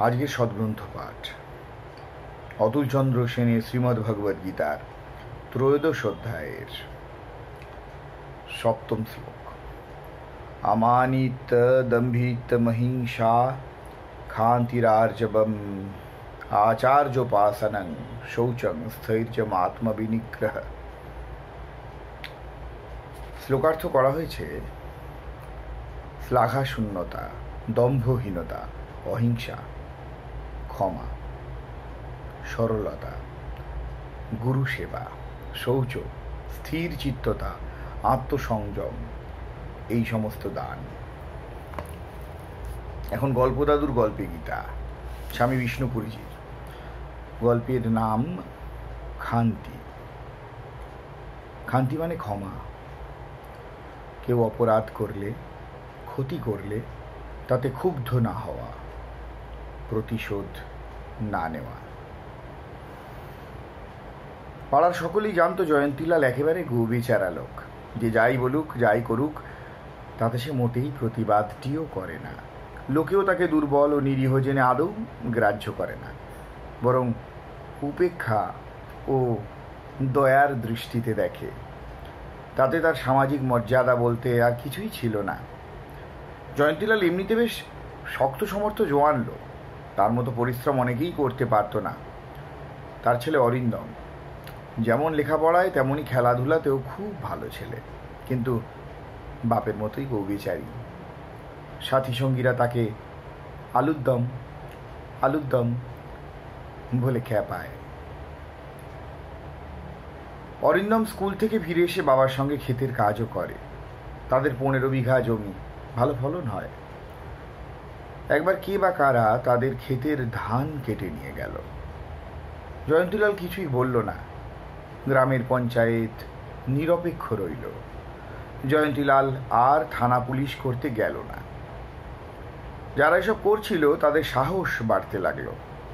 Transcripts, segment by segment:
আজকের সদ্গ্রন্থ পাঠ অতুলচন্দ্র সেনের শ্রীমদ্ভগবদ্গীতার ত্রয়োদশ অধ্যায়ের সপ্তম শ্লোক। আমানিত দম্ভিত মহিংসা ক্ষান্তিরার্জবম আচার্যোপাসনং শৌচং স্থৈর্যমাত্মবিনিগ্রহ। শ্লোকার্থ করা হয়েছে শ্লাঘাশূন্যতা, দম্ভহীনতা, অহিংসা, ক্ষমা, সরলতা, গুরু সেবা, শৌচ, স্থির চিত্ততা, আত্মসংযম, এই সমস্ত দান। এখন গল্পদাদুর গল্পে গীতা, স্বামী বিষ্ণুপুরীজির। গল্পের নাম ক্ষান্তি। ক্ষান্তি মানে ক্ষমা। কেউ অপরাধ করলে, ক্ষতি করলে তাতে ক্ষুব্ধ না হওয়া, প্রতিশোধ না নেওয়া। পাড়ার সকলেই জানতো জয়ন্তীলাল একেবারে গোবেচারা লোক, যে যাই বলুক যাই করুক তাতে সে মোটেই প্রতিবাদটিও করে না। লোকেও তাকে দুর্বল ও নিরীহ জেনে আদৌ গ্রাহ্য করে না, বরং উপেক্ষা ও দয়ার দৃষ্টিতে দেখে। তাতে তার সামাজিক মর্যাদা বলতে আর কিছুই ছিল না। জয়ন্তীলাল এমনিতে বেশ শক্ত সমর্থ জোয়ান লোক, তার মতো পরিশ্রম অনেকেই করতে পারত না। তার ছেলে অরিন্দম যেমন লেখাপড়ায় তেমনই খেলাধুলাতেও খুব ভালো ছেলে, কিন্তু বাপের মতোই গৌবেচারী। সাথী সঙ্গীরা তাকে আলুদ্দম আলুদ্দম বলে খ্যাপায়। অরিন্দম স্কুল থেকে ফিরে এসে বাবার সঙ্গে ক্ষেতের কাজও করে। তাদের 15 বিঘা জমি, ভালো ফলন হয়। একবার কে বা কারা তাদের ক্ষেতের ধান কেটে নিয়ে গেল। জয়ন্তীলাল কিছুই বলল না। গ্রামের পঞ্চায়েত নিরপেক্ষ রইল। জয়ন্তীলাল আর থানা পুলিশ করতে গেল না। যারা এসব করছিল তাদের সাহস বাড়তে লাগলো।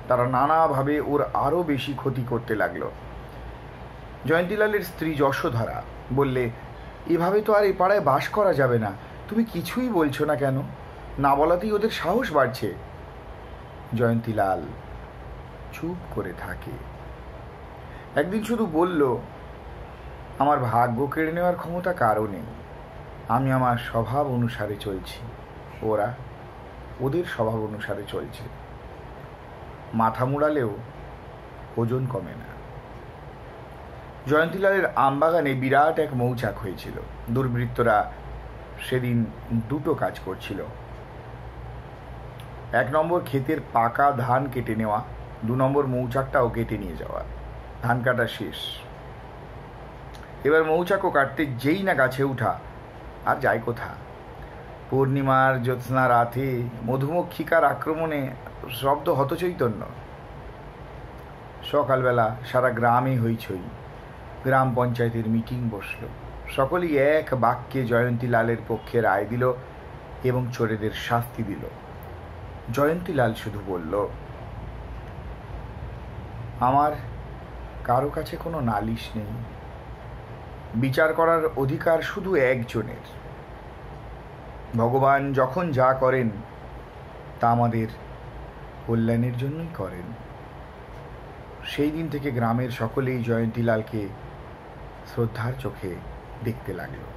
তারা নানাভাবে ওর আরও বেশি ক্ষতি করতে লাগলো। জয়ন্তীলালের স্ত্রী যশোধরা বললে, এভাবে তো আর এ পাড়ায় বাস করা যাবে না, তুমি কিছুই বলছো না কেন? না বলাতেই ওদের সাহস বাড়ছে। জয়ন্তীলাল চুপ করে থাকে। একদিন শুধু বলল, আমার ভাগ্য কেড়ে নেওয়ার ক্ষমতা কারও নেই। আমি আমার স্বভাব অনুসারে চলছি, ওরা ওদের স্বভাব অনুসারে চলছে। মাথা মুড়ালেও ওজন কমে না। জয়ন্তীলালের আমবাগানে বিরাট এক মৌচাক হয়েছিল। দুর্বৃত্তরা সেদিন দুটো কাজ করছিল। 1 নম্বর ক্ষেতের পাকা ধান কেটে নেওয়া, 2 নম্বর মৌচাকটাও কেটে নিয়ে যাওয়া। ধান কাটা শেষ। এবার মৌচাকও কাটতে যেই না গাছে উঠা, আর যায় কোথা? পূর্ণিমার জ্যোৎস্না রাতে মধুমক্ষিকার আক্রমণে শব্দ হতচৈতন্য। সকালবেলা সারা গ্রামে হইচই। গ্রাম পঞ্চায়েতের মিটিং বসল। সকলেই এক বাক্যে জয়ন্তীলালের পক্ষে রায় দিল এবং চোরেদের শাস্তি দিল। জয়ন্তীলাল শুধু বলল, আমার কারো কাছে কোনো নালিশ নেই। বিচার করার অধিকার শুধু একজনের। ভগবান যখন যা করেন তা আমাদের কল্যাণের জন্যই করেন। সেই দিন থেকে গ্রামের সকলেই জয়ন্তীলালকে শ্রদ্ধার চোখে দেখতে লাগলো।